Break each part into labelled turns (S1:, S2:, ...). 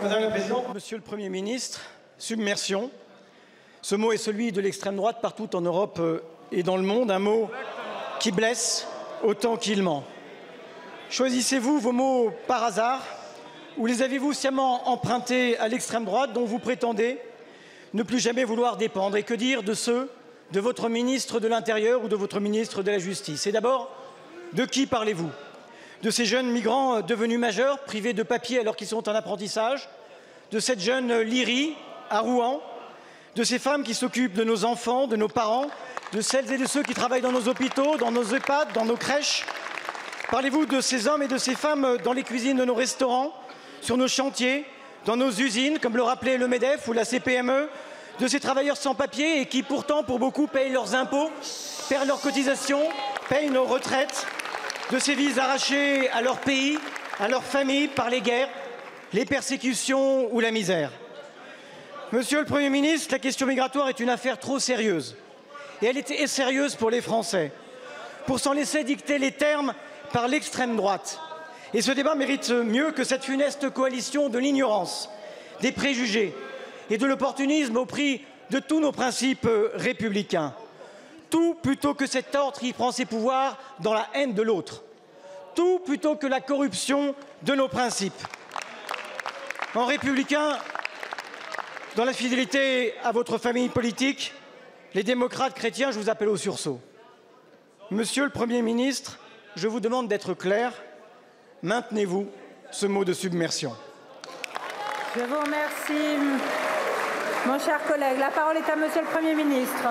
S1: Madame la Présidente, Monsieur le Premier ministre, submersion. Ce mot est celui de l'extrême droite partout en Europe et dans le monde, un mot qui blesse autant qu'il ment. Choisissez-vous vos mots par hasard ou les avez-vous sciemment empruntés à l'extrême droite dont vous prétendez ne plus jamais vouloir dépendre? Et que dire de ceux de votre ministre de l'Intérieur ou de votre ministre de la Justice? Et d'abord, de qui parlez-vous? De ces jeunes migrants devenus majeurs, privés de papiers alors qu'ils sont en apprentissage? De cette jeune Lyrie à Rouen? De ces femmes qui s'occupent de nos enfants, de nos parents? De celles et de ceux qui travaillent dans nos hôpitaux, dans nos EHPAD, dans nos crèches? Parlez-vous de ces hommes et de ces femmes dans les cuisines de nos restaurants, sur nos chantiers, dans nos usines, comme le rappelait le MEDEF ou la CPME? De ces travailleurs sans papier et qui pourtant, pour beaucoup, payent leurs impôts, perdent leurs cotisations, payent nos retraites? De ces vies arrachées à leur pays, à leur famille, par les guerres, les persécutions ou la misère? Monsieur le Premier ministre, la question migratoire est une affaire trop sérieuse. Et elle est sérieuse pour les Français, pour s'en laisser dicter les termes par l'extrême droite. Et ce débat mérite mieux que cette funeste coalition de l'ignorance, des préjugés et de l'opportunisme au prix de tous nos principes républicains. Tout plutôt que cet ordre qui prend ses pouvoirs dans la haine de l'autre. Tout plutôt que la corruption de nos principes. En républicain, dans la fidélité à votre famille politique, les démocrates chrétiens, je vous appelle au sursaut. Monsieur le Premier ministre, je vous demande d'être clair. Maintenez-vous ce mot de submersion?
S2: Je vous remercie, mon cher collègue. La parole est à Monsieur le Premier ministre.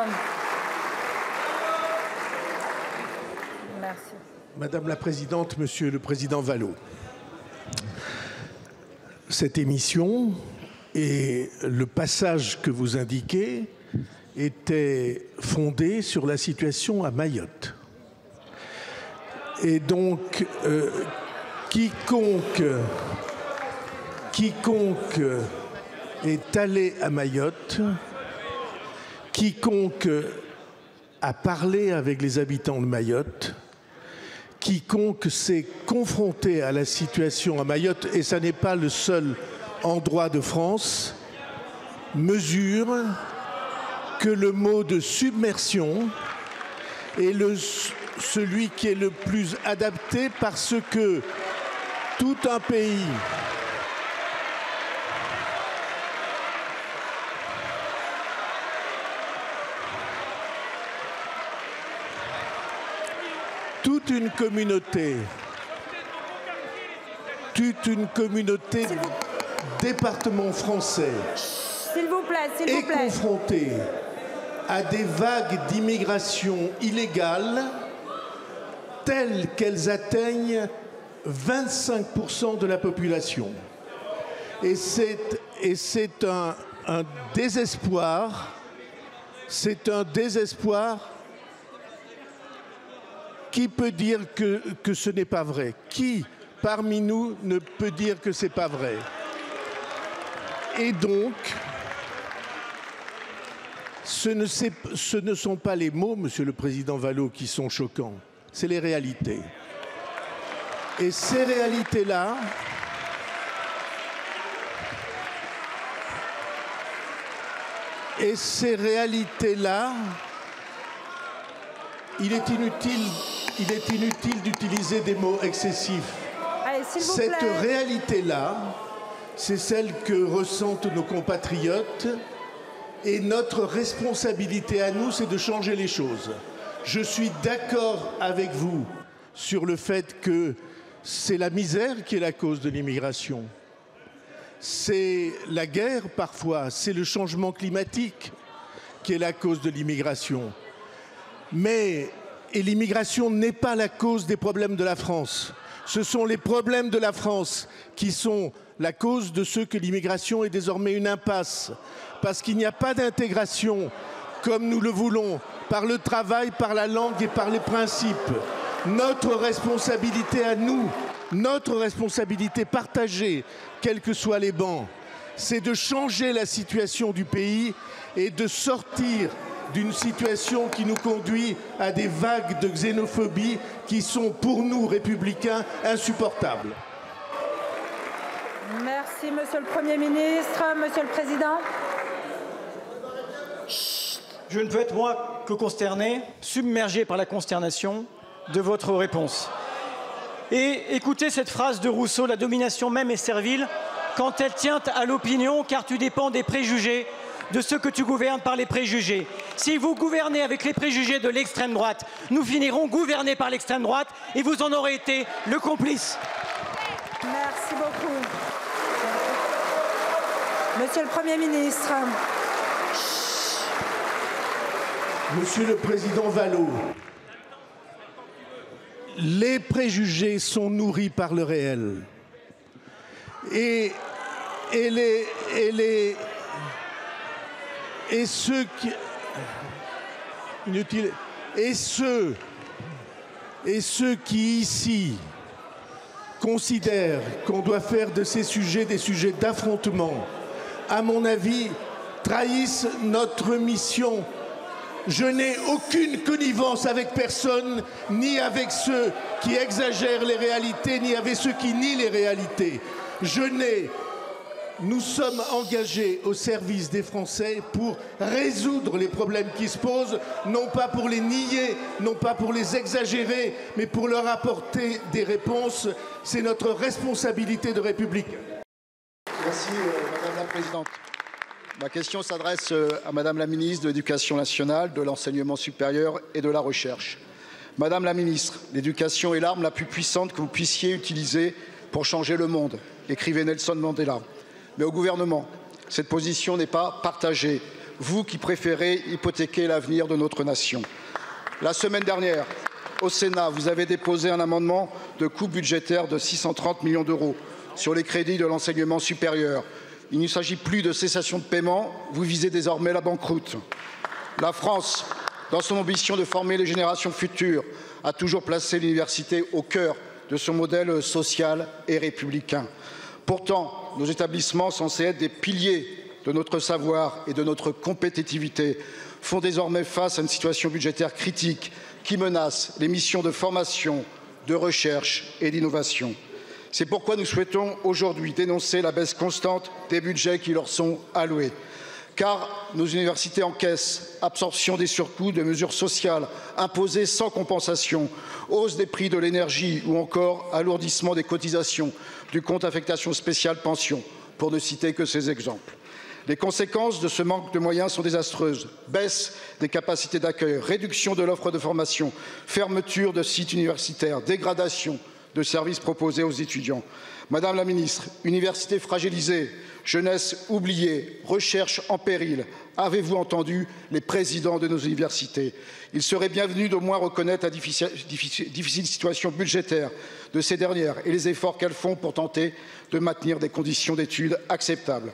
S2: Merci.
S3: Madame la Présidente, Monsieur le Président Vallot, cette émission et le passage que vous indiquez était fondé sur la situation à Mayotte. Et donc, quiconque est allé à Mayotte, quiconque a parlé avec les habitants de Mayotte, quiconque s'est confronté à la situation à Mayotte, et ça n'est pas le seul endroit de France, mesure que le mot de submersion est celui qui est le plus adapté parce que tout un pays toute une communauté de départements français est confrontée à des vagues d'immigration illégale telles qu'elles atteignent 25% de la population. Et c'est un désespoir, Qui peut dire que ce n'est pas vrai? Qui, parmi nous, ne peut dire que ce n'est pas vrai? Et donc, ce ne sont pas les mots, Monsieur le Président Vallot, qui sont choquants, c'est les réalités. Et ces réalités-là, il est inutile d'utiliser des mots excessifs.
S2: Allez, s'il vous
S3: Cette
S2: plaît.
S3: réalité-là, c'est celle que ressentent nos compatriotes et notre responsabilité à nous, c'est de changer les choses. Je suis d'accord avec vous sur le fait que c'est la misère qui est la cause de l'immigration. C'est la guerre parfois, c'est le changement climatique qui est la cause de l'immigration. Mais l'immigration n'est pas la cause des problèmes de la France. Ce sont les problèmes de la France qui sont la cause de ce que l'immigration est désormais une impasse. Parce qu'il n'y a pas d'intégration comme nous le voulons, par le travail, par la langue et par les principes. Notre responsabilité à nous, notre responsabilité partagée, quels que soient les bancs, c'est de changer la situation du pays et de sortir d'une situation qui nous conduit à des vagues de xénophobie qui sont pour nous, républicains, insupportables.
S2: Merci, Monsieur le Premier ministre. Monsieur le Président.
S1: Je ne peux être, moi, que consterné, submergé par la consternation de votre réponse. Et écoutez cette phrase de Rousseau, la domination même est servile quand elle tient à l'opinion, car tu dépends des préjugés de ceux que tu gouvernes par les préjugés. Si vous gouvernez avec les préjugés de l'extrême droite, nous finirons gouvernés par l'extrême droite et vous en aurez été le complice.
S2: Merci beaucoup. Monsieur le Premier ministre.
S3: Monsieur le Président Vallot, les préjugés sont nourris par le réel. Et ceux qui... Inutile. Et ceux qui ici considèrent qu'on doit faire de ces sujets des sujets d'affrontement, à mon avis, trahissent notre mission. Je n'ai aucune connivence avec personne, ni avec ceux qui exagèrent les réalités, ni avec ceux qui nient les réalités. Nous sommes engagés au service des Français pour résoudre les problèmes qui se posent, non pas pour les nier, non pas pour les exagérer, mais pour leur apporter des réponses. C'est notre responsabilité de républicain.
S4: Merci, Madame la Présidente. Ma question s'adresse à Madame la Ministre de l'Éducation nationale, de l'Enseignement supérieur et de la Recherche. Madame la Ministre, l'éducation est l'arme la plus puissante que vous puissiez utiliser pour changer le monde, écrivait Nelson Mandela. Mais au gouvernement, cette position n'est pas partagée, vous qui préférez hypothéquer l'avenir de notre nation. La semaine dernière, au Sénat, vous avez déposé un amendement de coupe budgétaire de 630 millions d'euros sur les crédits de l'enseignement supérieur. Il ne s'agit plus de cessation de paiement, vous visez désormais la banqueroute. La France, dans son ambition de former les générations futures, a toujours placé l'université au cœur de son modèle social et républicain. Pourtant, nos établissements, censés être des piliers de notre savoir et de notre compétitivité, font désormais face à une situation budgétaire critique qui menace les missions de formation, de recherche et d'innovation. C'est pourquoi nous souhaitons aujourd'hui dénoncer la baisse constante des budgets qui leur sont alloués. Car nos universités encaissent absorption des surcoûts de mesures sociales imposées sans compensation, hausse des prix de l'énergie ou encore alourdissement des cotisations du compte affectation spéciale pension, pour ne citer que ces exemples. Les conséquences de ce manque de moyens sont désastreuses. Baisse des capacités d'accueil, réduction de l'offre de formation, fermeture de sites universitaires, dégradation de services proposés aux étudiants. Madame la Ministre, universités fragilisées, jeunesse oubliée, recherche en péril. Avez-vous entendu les présidents de nos universités? Il serait bienvenu d'au moins reconnaître la difficile situation budgétaire de ces dernières et les efforts qu'elles font pour tenter de maintenir des conditions d'études acceptables.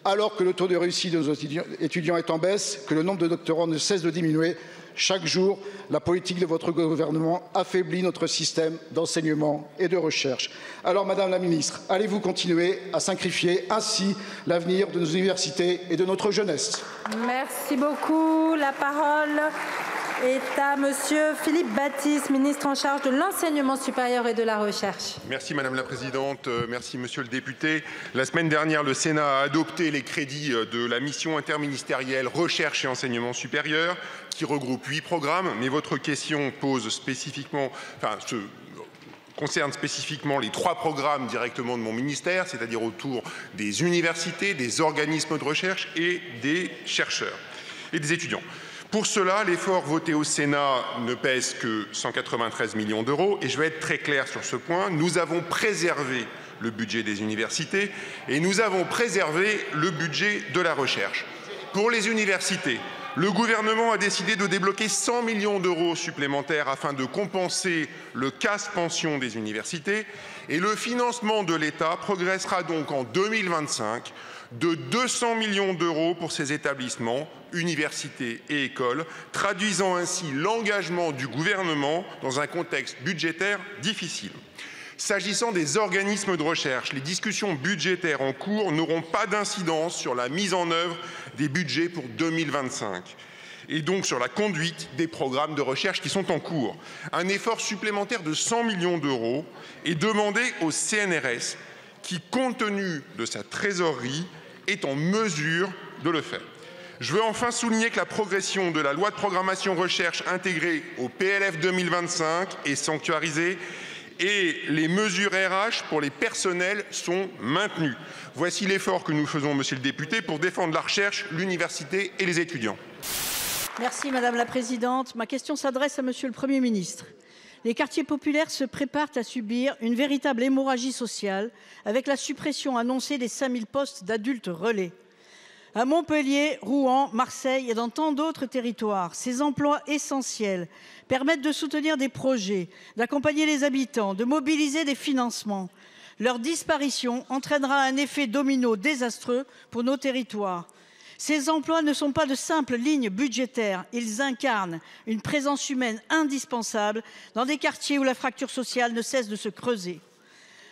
S4: Alors que le taux de réussite de nos étudiants est en baisse, que le nombre de doctorants ne cesse de diminuer, chaque jour, la politique de votre gouvernement affaiblit notre système d'enseignement et de recherche. Alors, Madame la Ministre, allez-vous continuer à sacrifier ainsi l'avenir de nos universités et de notre jeunesse?
S2: Merci beaucoup. La parole est à Monsieur Philippe Baptiste, ministre en charge de l'enseignement supérieur et de la recherche.
S5: Merci Madame la Présidente, merci Monsieur le député. La semaine dernière, le Sénat a adopté les crédits de la mission interministérielle Recherche et enseignement supérieur, qui regroupe 8 programmes, mais votre question pose spécifiquement, concerne spécifiquement les 3 programmes directement de mon ministère, c'est-à-dire autour des universités, des organismes de recherche et des chercheurs et des étudiants. Pour cela, l'effort voté au Sénat ne pèse que 193 millions d'euros et je vais être très clair sur ce point. Nous avons préservé le budget des universités et nous avons préservé le budget de la recherche. Pour les universités, le gouvernement a décidé de débloquer 100 millions d'euros supplémentaires afin de compenser le casse-pension des universités et le financement de l'État progressera donc en 2025 de 200 millions d'euros pour ces établissements, universités et écoles, traduisant ainsi l'engagement du gouvernement dans un contexte budgétaire difficile. S'agissant des organismes de recherche, les discussions budgétaires en cours n'auront pas d'incidence sur la mise en œuvre des budgets pour 2025 et donc sur la conduite des programmes de recherche qui sont en cours. Un effort supplémentaire de 100 millions d'euros est demandé au CNRS qui, compte tenu de sa trésorerie, est en mesure de le faire. Je veux enfin souligner que la progression de la loi de programmation recherche intégrée au PLF 2025 est sanctuarisée et les mesures RH pour les personnels sont maintenues. Voici l'effort que nous faisons, monsieur le député, pour défendre la recherche, l'université et les étudiants.
S6: Merci Madame la Présidente. Ma question s'adresse à Monsieur le Premier ministre. Les quartiers populaires se préparent à subir une véritable hémorragie sociale avec la suppression annoncée des 5000 postes d'adultes relais. À Montpellier, Rouen, Marseille et dans tant d'autres territoires, ces emplois essentiels permettent de soutenir des projets, d'accompagner les habitants, de mobiliser des financements. Leur disparition entraînera un effet domino désastreux pour nos territoires. Ces emplois ne sont pas de simples lignes budgétaires, ils incarnent une présence humaine indispensable dans des quartiers où la fracture sociale ne cesse de se creuser.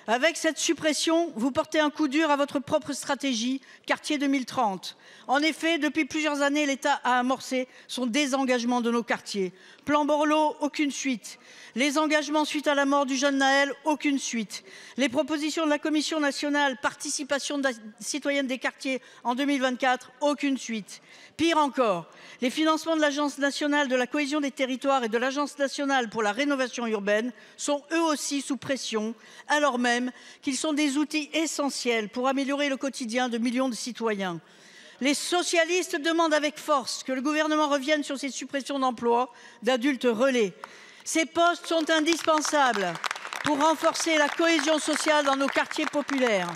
S6: Avec cette suppression, vous portez un coup dur à votre propre stratégie Quartier 2030. En effet, depuis plusieurs années, l'État a amorcé son désengagement de nos quartiers. Plan Borloo, aucune suite. Les engagements suite à la mort du jeune Naël, aucune suite. Les propositions de la Commission nationale participation citoyenne des quartiers en 2024, aucune suite. Pire encore, les financements de l'Agence nationale de la cohésion des territoires et de l'Agence nationale pour la rénovation urbaine sont eux aussi sous pression, alors même qu'ils sont des outils essentiels pour améliorer le quotidien de millions de citoyens. Les socialistes demandent avec force que le gouvernement revienne sur ces suppressions d'emplois d'adultes relais. Ces postes sont indispensables pour renforcer la cohésion sociale dans nos quartiers populaires.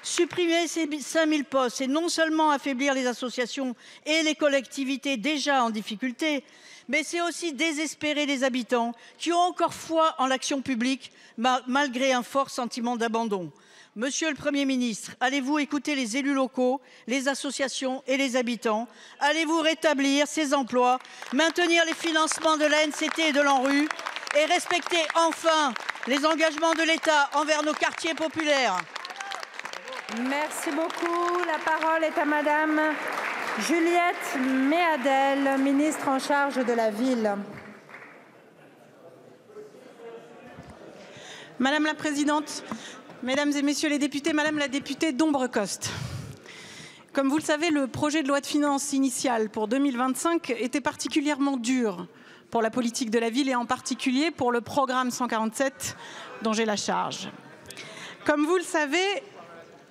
S6: Supprimer ces 5000 postes, c'est non seulement affaiblir les associations et les collectivités déjà en difficulté, mais c'est aussi désespérer les habitants qui ont encore foi en l'action publique malgré un fort sentiment d'abandon. Monsieur le Premier ministre, allez-vous écouter les élus locaux, les associations et les habitants? Allez-vous rétablir ces emplois, maintenir les financements de l'ANCT et de l'ANRU et respecter enfin les engagements de l'État envers nos quartiers populaires?
S2: Merci beaucoup. La parole est à Madame Juliette Méadel, ministre en charge de la Ville.
S7: Madame la Présidente, Mesdames et Messieurs les députés, Madame la députée Dombrecoste. Comme vous le savez, le projet de loi de finances initiale pour 2025 était particulièrement dur pour la politique de la ville et en particulier pour le programme 147 dont j'ai la charge. Comme vous le savez,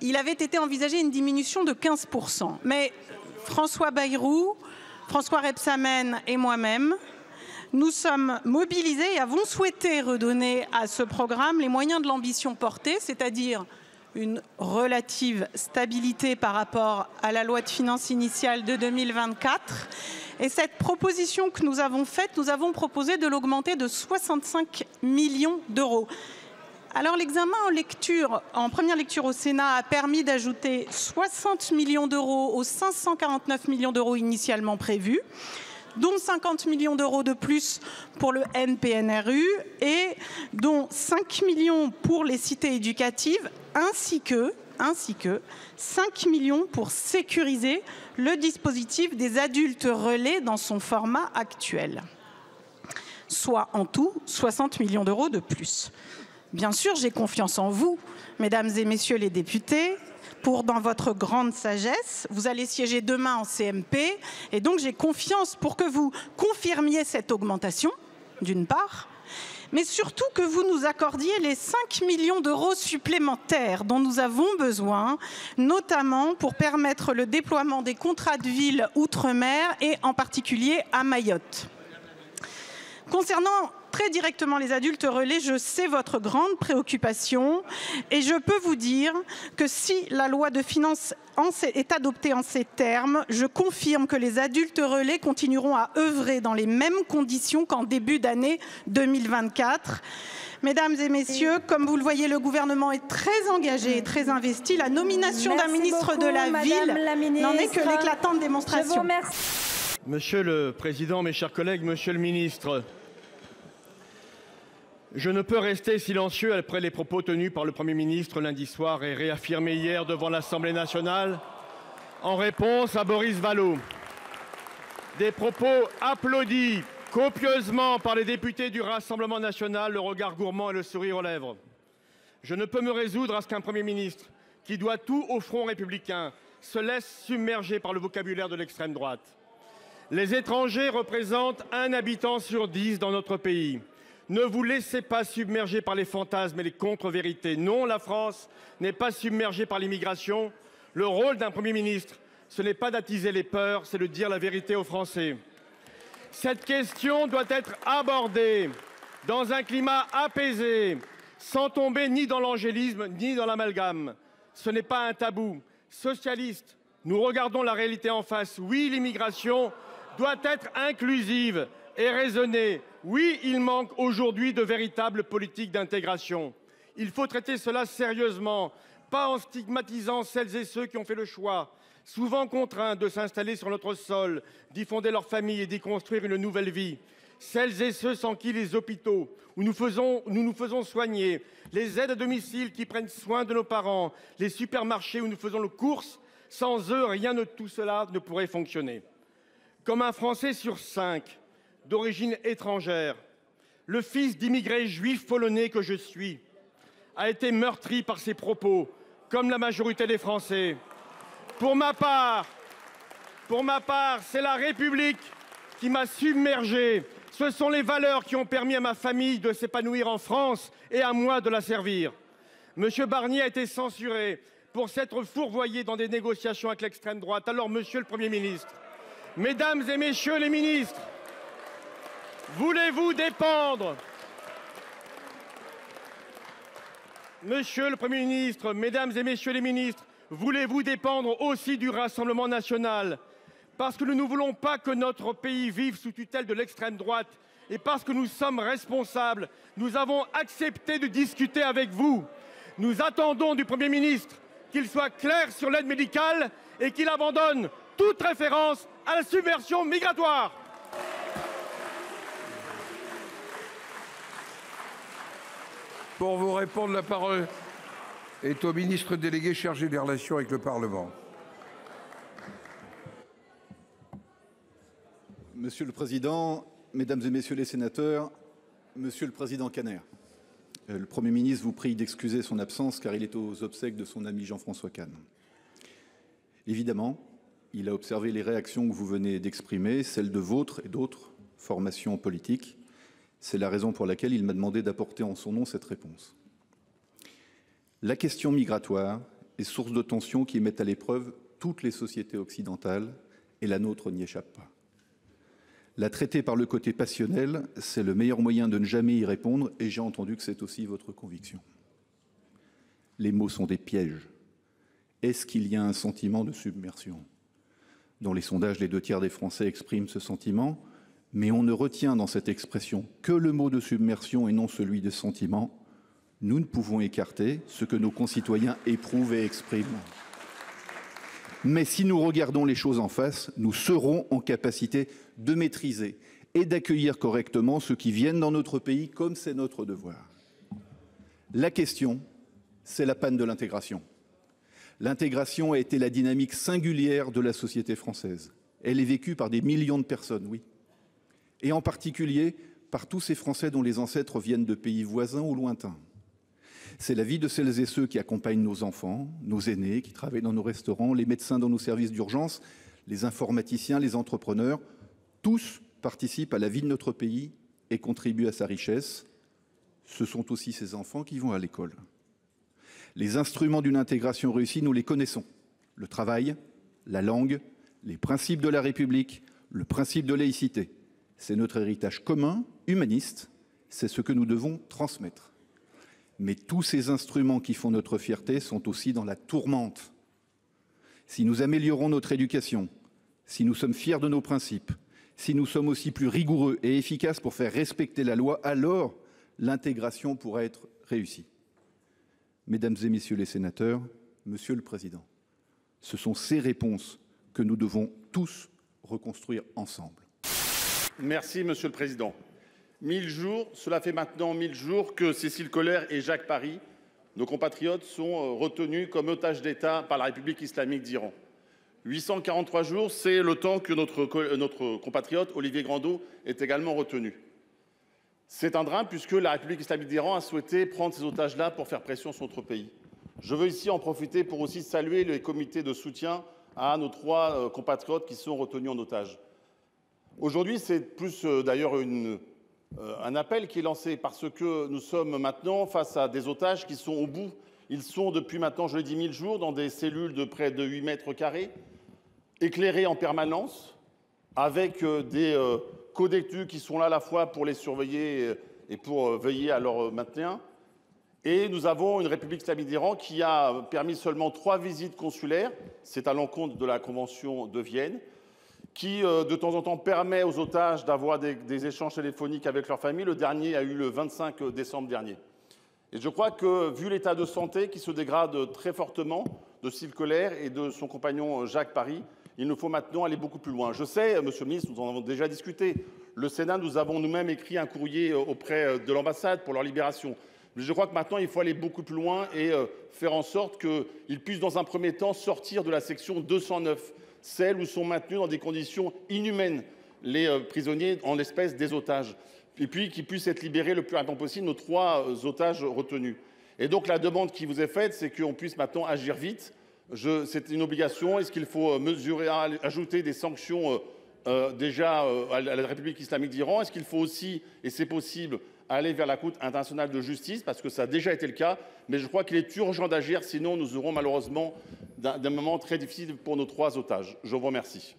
S7: il avait été envisagé une diminution de 15%. Mais François Bayrou, François Rebsamen et moi-même, nous sommes mobilisés et avons souhaité redonner à ce programme les moyens de l'ambition portée, c'est-à-dire une relative stabilité par rapport à la loi de finances initiale de 2024. Et cette proposition que nous avons faite, nous avons proposé de l'augmenter de 65 millions d'euros. Alors l'examen en première lecture au Sénat a permis d'ajouter 60 millions d'euros aux 549 millions d'euros initialement prévus, dont 50 millions d'euros de plus pour le NPNRU et dont 5 millions pour les cités éducatives, ainsi que 5 millions pour sécuriser le dispositif des adultes relais dans son format actuel. Soit en tout 60 millions d'euros de plus. Bien sûr, j'ai confiance en vous, Mesdames et Messieurs les députés, dans votre grande sagesse. Vous allez siéger demain en CMP et donc j'ai confiance pour que vous confirmiez cette augmentation, d'une part, mais surtout que vous nous accordiez les 5 millions d'euros supplémentaires dont nous avons besoin, notamment pour permettre le déploiement des contrats de ville outre-mer et en particulier à Mayotte. Concernant très directement les adultes relais, je sais votre grande préoccupation et je peux vous dire que si la loi de finances est adoptée en ces termes, je confirme que les adultes relais continueront à œuvrer dans les mêmes conditions qu'en début d'année 2024. Mesdames et Messieurs, comme vous le voyez, le gouvernement est très engagé et très investi. La nomination d'un ministre de la Ville n'en est que l'éclatante démonstration.
S8: Monsieur le Président, mes chers collègues, Monsieur le Ministre, je ne peux rester silencieux après les propos tenus par le Premier ministre lundi soir et réaffirmés hier devant l'Assemblée nationale en réponse à Boris Vallaud. Des propos applaudis copieusement par les députés du Rassemblement national, le regard gourmand et le sourire aux lèvres. Je ne peux me résoudre à ce qu'un Premier ministre, qui doit tout au front républicain, se laisse submerger par le vocabulaire de l'extrême droite. Les étrangers représentent 1 habitant sur 10 dans notre pays. Ne vous laissez pas submerger par les fantasmes et les contre-vérités. Non, la France n'est pas submergée par l'immigration. Le rôle d'un Premier ministre, ce n'est pas d'attiser les peurs, c'est de dire la vérité aux Français. Cette question doit être abordée dans un climat apaisé, sans tomber ni dans l'angélisme ni dans l'amalgame. Ce n'est pas un tabou. Socialistes, nous regardons la réalité en face. Oui, l'immigration doit être inclusive et raisonnée. Oui, il manque aujourd'hui de véritables politiques d'intégration. Il faut traiter cela sérieusement, pas en stigmatisant celles et ceux qui ont fait le choix, souvent contraints de s'installer sur notre sol, d'y fonder leur famille et d'y construire une nouvelle vie. Celles et ceux sans qui les hôpitaux, où nous nous faisons soigner, les aides à domicile qui prennent soin de nos parents, les supermarchés où nous faisons nos courses, sans eux, rien de tout cela ne pourrait fonctionner. Comme un Français sur 5 d'origine étrangère, le fils d'immigrés juifs polonais que je suis a été meurtri par ses propos, comme la majorité des Français. Pour ma part, c'est la République qui m'a submergé. Ce sont les valeurs qui ont permis à ma famille de s'épanouir en France et à moi de la servir. Monsieur Barnier a été censuré pour s'être fourvoyé dans des négociations avec l'extrême droite. Alors, Monsieur le Premier ministre, Mesdames et Messieurs les ministres, voulez-vous dépendre? Monsieur le Premier ministre, Mesdames et Messieurs les ministres, voulez-vous dépendre aussi du Rassemblement national? Parce que nous ne voulons pas que notre pays vive sous tutelle de l'extrême droite et parce que nous sommes responsables, nous avons accepté de discuter avec vous. Nous attendons du Premier ministre qu'il soit clair sur l'aide médicale et qu'il abandonne toute référence à la submersion migratoire.
S9: Pour vous répondre, la parole est au ministre délégué chargé des relations avec le Parlement.
S10: Monsieur le Président, Mesdames et Messieurs les sénateurs, Monsieur le Président Kanner, le Premier ministre vous prie d'excuser son absence car il est aux obsèques de son ami Jean-François Kahn. Évidemment, il a observé les réactions que vous venez d'exprimer, celles de votre et d'autres formations politiques. C'est la raison pour laquelle il m'a demandé d'apporter en son nom cette réponse. La question migratoire est source de tensions qui mettent à l'épreuve toutes les sociétés occidentales et la nôtre n'y échappe pas. La traiter par le côté passionnel, c'est le meilleur moyen de ne jamais y répondre et j'ai entendu que c'est aussi votre conviction. Les mots sont des pièges. Est-ce qu'il y a un sentiment de submersion? Dans les sondages, les 2/3 des Français expriment ce sentiment, mais on ne retient dans cette expression que le mot de submersion et non celui de sentiment. Nous ne pouvons écarter ce que nos concitoyens éprouvent et expriment. Mais si nous regardons les choses en face, nous serons en capacité de maîtriser et d'accueillir correctement ceux qui viennent dans notre pays comme c'est notre devoir. La question, c'est la panne de l'intégration. L'intégration a été la dynamique singulière de la société française. Elle est vécue par des millions de personnes, oui. Et en particulier par tous ces Français dont les ancêtres viennent de pays voisins ou lointains. C'est la vie de celles et ceux qui accompagnent nos enfants, nos aînés, qui travaillent dans nos restaurants, les médecins dans nos services d'urgence, les informaticiens, les entrepreneurs. Tous participent à la vie de notre pays et contribuent à sa richesse. Ce sont aussi ces enfants qui vont à l'école. Les instruments d'une intégration réussie, nous les connaissons. Le travail, la langue, les principes de la République, le principe de laïcité. C'est notre héritage commun, humaniste. C'est ce que nous devons transmettre. Mais tous ces instruments qui font notre fierté sont aussi dans la tourmente. Si nous améliorons notre éducation, si nous sommes fiers de nos principes, si nous sommes aussi plus rigoureux et efficaces pour faire respecter la loi, alors l'intégration pourra être réussie. Mesdames et Messieurs les sénateurs, Monsieur le Président, ce sont ces réponses que nous devons tous reconstruire ensemble.
S11: Merci, Monsieur le Président. 1000 jours, cela fait maintenant 1000 jours que Cécile Collère et Jacques Paris, nos compatriotes, sont retenus comme otages d'État par la République islamique d'Iran. 843 jours, c'est le temps que notre compatriote Olivier Grandeau est également retenu. C'est un drame puisque la République islamique d'Iran a souhaité prendre ces otages-là pour faire pression sur notre pays. Je veux ici en profiter pour aussi saluer les comités de soutien à nos 3 compatriotes qui sont retenus en otage. Aujourd'hui, c'est plus d'ailleurs un appel qui est lancé parce que nous sommes maintenant face à des otages qui sont au bout. Ils sont depuis maintenant, je l'ai dit, 1000 jours dans des cellules de près de 8 mètres carrés, éclairées en permanence, avec des co-détenus qui sont là à la fois pour les surveiller et pour veiller à leur maintien. Et nous avons une République islamique d'Iran qui a permis seulement 3 visites consulaires, c'est à l'encontre de la Convention de Vienne, qui de temps en temps permet aux otages d'avoir des échanges téléphoniques avec leur famille. Le dernier a eu le 25 décembre dernier. Et je crois que, vu l'état de santé qui se dégrade très fortement de Cécile Coller et de son compagnon Jacques Paris, il nous faut maintenant aller beaucoup plus loin. Je sais, Monsieur le ministre, nous en avons déjà discuté. Le Sénat, nous avons nous-mêmes écrit un courrier auprès de l'ambassade pour leur libération. Mais je crois que maintenant, il faut aller beaucoup plus loin et faire en sorte qu'ils puissent, dans un premier temps, sortir de la section 209, celle où sont maintenus dans des conditions inhumaines les prisonniers, en l'espèce des otages. Et puis qu'ils puissent être libérés le plus rapidement possible, nos 3 otages retenus. Et donc la demande qui vous est faite, c'est qu'on puisse maintenant agir vite. C'est une obligation. Est-ce qu'il faut mesurer, ajouter des sanctions déjà à la République islamique d'Iran? Est-ce qu'il faut aussi, et c'est possible, aller vers la Cour internationale de justice, parce que ça a déjà été le cas, mais je crois qu'il est urgent d'agir, sinon nous aurons malheureusement d'un moment très difficile pour nos 3 otages. Je vous remercie.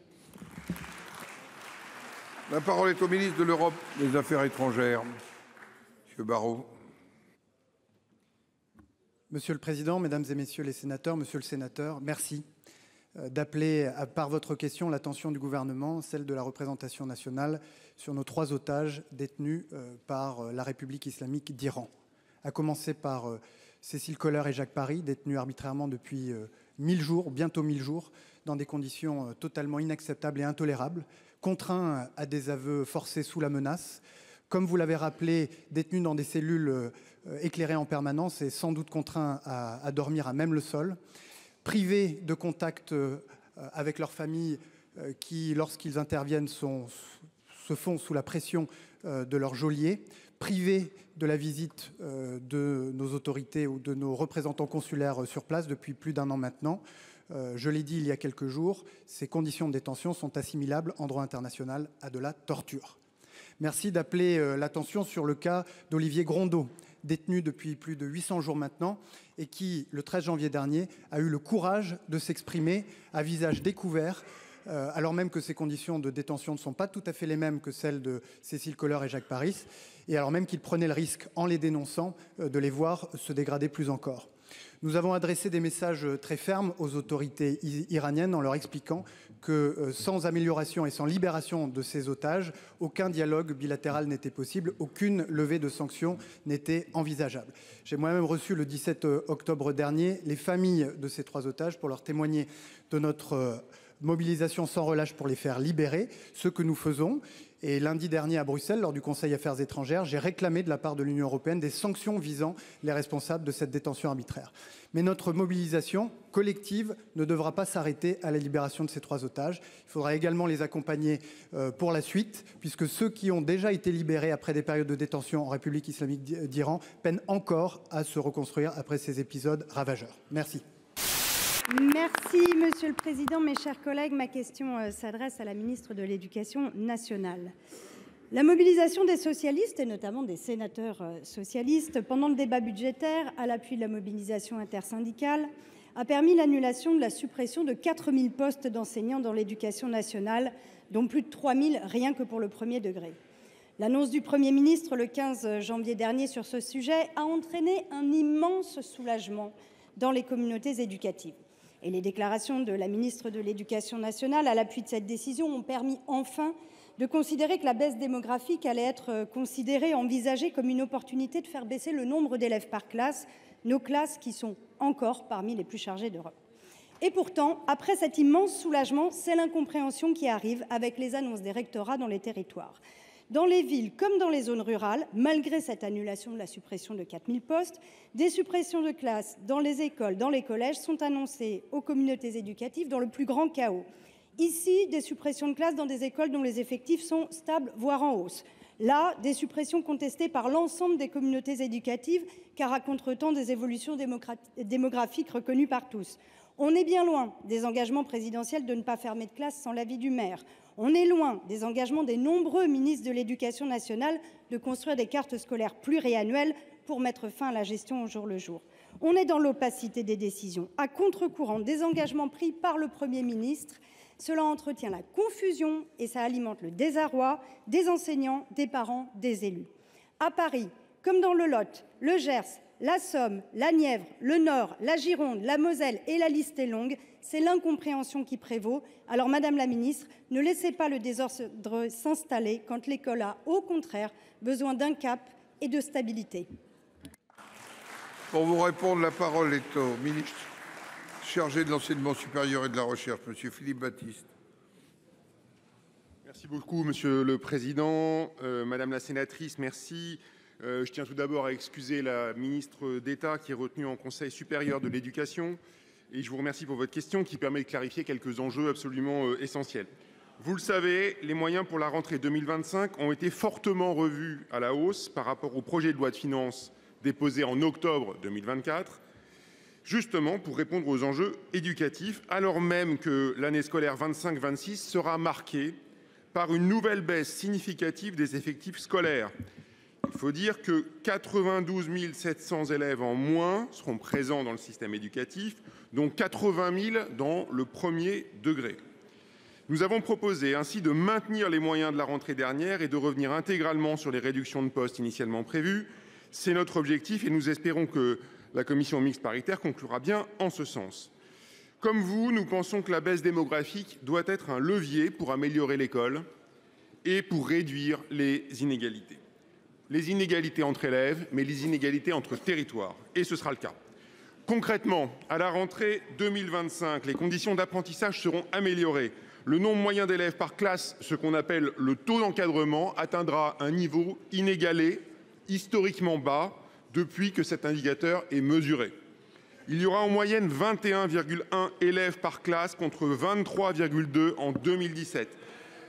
S9: La parole est au ministre de l'Europe et des Affaires étrangères, M. Barrot.
S12: Monsieur le Président, Mesdames et Messieurs les sénateurs, Monsieur le Sénateur, merci d'appeler par votre question l'attention du gouvernement, celle de la représentation nationale, sur nos 3 otages détenus par la République islamique d'Iran. À commencer par Cécile Coller et Jacques Paris, détenus arbitrairement depuis 1000 jours, bientôt 1000 jours, dans des conditions totalement inacceptables et intolérables, contraints à des aveux forcés sous la menace, comme vous l'avez rappelé, détenus dans des cellules éclairées en permanence et sans doute contraints à dormir à même le sol, privés de contact avec leurs familles qui, lorsqu'ils interviennent, se font sous la pression de leur geôlier, privés de la visite de nos autorités ou de nos représentants consulaires sur place depuis plus d'1 an maintenant. Je l'ai dit il y a quelques jours, ces conditions de détention sont assimilables en droit international à de la torture. Merci d'appeler l'attention sur le cas d'Olivier Grondeau, détenu depuis plus de 800 jours maintenant et qui, le 13 janvier dernier, a eu le courage de s'exprimer à visage découvert, alors même que ces conditions de détention ne sont pas tout à fait les mêmes que celles de Cécile Coller et Jacques Paris, et alors même qu'il prenait le risque, en les dénonçant, de les voir se dégrader plus encore. Nous avons adressé des messages très fermes aux autorités iraniennes en leur expliquant que sans amélioration et sans libération de ces otages, aucun dialogue bilatéral n'était possible, aucune levée de sanctions n'était envisageable. J'ai moi-même reçu le 17 octobre dernier les familles de ces 3 otages pour leur témoigner de notre mobilisation sans relâche pour les faire libérer, ce que nous faisons. Et lundi dernier à Bruxelles, lors du Conseil Affaires étrangères, j'ai réclamé de la part de l'Union européenne des sanctions visant les responsables de cette détention arbitraire. Mais notre mobilisation collective ne devra pas s'arrêter à la libération de ces 3 otages. Il faudra également les accompagner pour la suite, puisque ceux qui ont déjà été libérés après des périodes de détention en République islamique d'Iran peinent encore à se reconstruire après ces épisodes ravageurs. Merci.
S13: Merci, Monsieur le Président. Mes chers collègues, ma question s'adresse à la ministre de l'Éducation nationale. La mobilisation des socialistes, et notamment des sénateurs socialistes, pendant le débat budgétaire, à l'appui de la mobilisation intersyndicale, a permis l'annulation de la suppression de 4000 postes d'enseignants dans l'éducation nationale, dont plus de 3000 rien que pour le premier degré. L'annonce du Premier ministre le 15 janvier dernier sur ce sujet a entraîné un immense soulagement dans les communautés éducatives. Et les déclarations de la ministre de l'Éducation nationale à l'appui de cette décision ont permis enfin de considérer que la baisse démographique allait être envisagée comme une opportunité de faire baisser le nombre d'élèves par classe, nos classes qui sont encore parmi les plus chargées d'Europe. Et pourtant, après cet immense soulagement, c'est l'incompréhension qui arrive avec les annonces des rectorats dans les territoires. Dans les villes comme dans les zones rurales, malgré cette annulation de la suppression de 4000 postes, des suppressions de classes dans les écoles, dans les collèges sont annoncées aux communautés éducatives dans le plus grand chaos. Ici, des suppressions de classes dans des écoles dont les effectifs sont stables, voire en hausse. Là, des suppressions contestées par l'ensemble des communautés éducatives, car à contretemps des évolutions démographiques reconnues par tous. On est bien loin des engagements présidentiels de ne pas fermer de classe sans l'avis du maire. On est loin des engagements des nombreux ministres de l'Éducation nationale de construire des cartes scolaires pluriannuelles pour mettre fin à la gestion au jour le jour. On est dans l'opacité des décisions, à contre-courant des engagements pris par le Premier ministre. Cela entretient la confusion et ça alimente le désarroi des enseignants, des parents, des élus. À Paris, comme dans le Lot, le Gers, la Somme, la Nièvre, le Nord, la Gironde, la Moselle et la liste est longue, c'est l'incompréhension qui prévaut. Alors, Madame la Ministre, ne laissez pas le désordre s'installer quand l'école a, au contraire, besoin d'un cap et de stabilité.
S9: Pour vous répondre, la parole est au ministre chargé de l'enseignement supérieur et de la recherche, Monsieur Philippe Baptiste.
S5: Merci beaucoup, Monsieur le Président. Madame la sénatrice, merci. Je tiens tout d'abord à excuser la ministre d'État qui est retenue en Conseil supérieur de l'éducation. Et je vous remercie pour votre question qui permet de clarifier quelques enjeux absolument essentiels. Vous le savez, les moyens pour la rentrée 2025 ont été fortement revus à la hausse par rapport au projet de loi de finances déposé en octobre 2024, justement pour répondre aux enjeux éducatifs, alors même que l'année scolaire 25-26 sera marquée par une nouvelle baisse significative des effectifs scolaires. Il faut dire que 92 700 élèves en moins seront présents dans le système éducatif, dont 80 000 dans le premier degré. Nous avons proposé ainsi de maintenir les moyens de la rentrée dernière et de revenir intégralement sur les réductions de postes initialement prévues. C'est notre objectif et nous espérons que la commission mixte paritaire conclura bien en ce sens. Comme vous, nous pensons que la baisse démographique doit être un levier pour améliorer l'école et pour réduire les inégalités. Les inégalités entre élèves, mais les inégalités entre territoires. Et ce sera le cas. Concrètement, à la rentrée 2025, les conditions d'apprentissage seront améliorées. Le nombre moyen d'élèves par classe, ce qu'on appelle le taux d'encadrement, atteindra un niveau inégalé, historiquement bas, depuis que cet indicateur est mesuré. Il y aura en moyenne 21,1 élèves par classe contre 23,2 en 2017.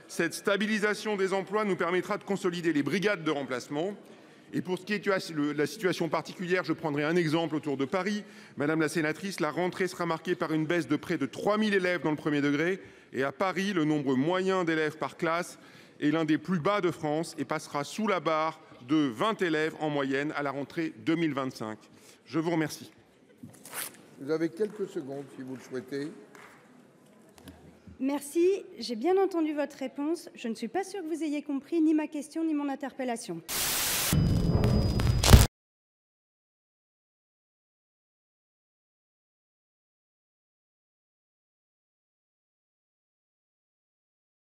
S5: Cette stabilisation des emplois nous permettra de consolider les brigades de remplacement. Et pour ce qui est de la situation particulière, je prendrai un exemple autour de Paris. Madame la sénatrice, la rentrée sera marquée par une baisse de près de 3 000 élèves dans le premier degré. Et à Paris, le nombre moyen d'élèves par classe est l'un des plus bas de France et passera sous la barre de 20 élèves en moyenne à la rentrée 2025. Je vous remercie.
S9: Vous avez quelques secondes si vous le souhaitez.
S13: Merci. J'ai bien entendu votre réponse. Je ne suis pas sûre que vous ayez compris ni ma question ni mon interpellation.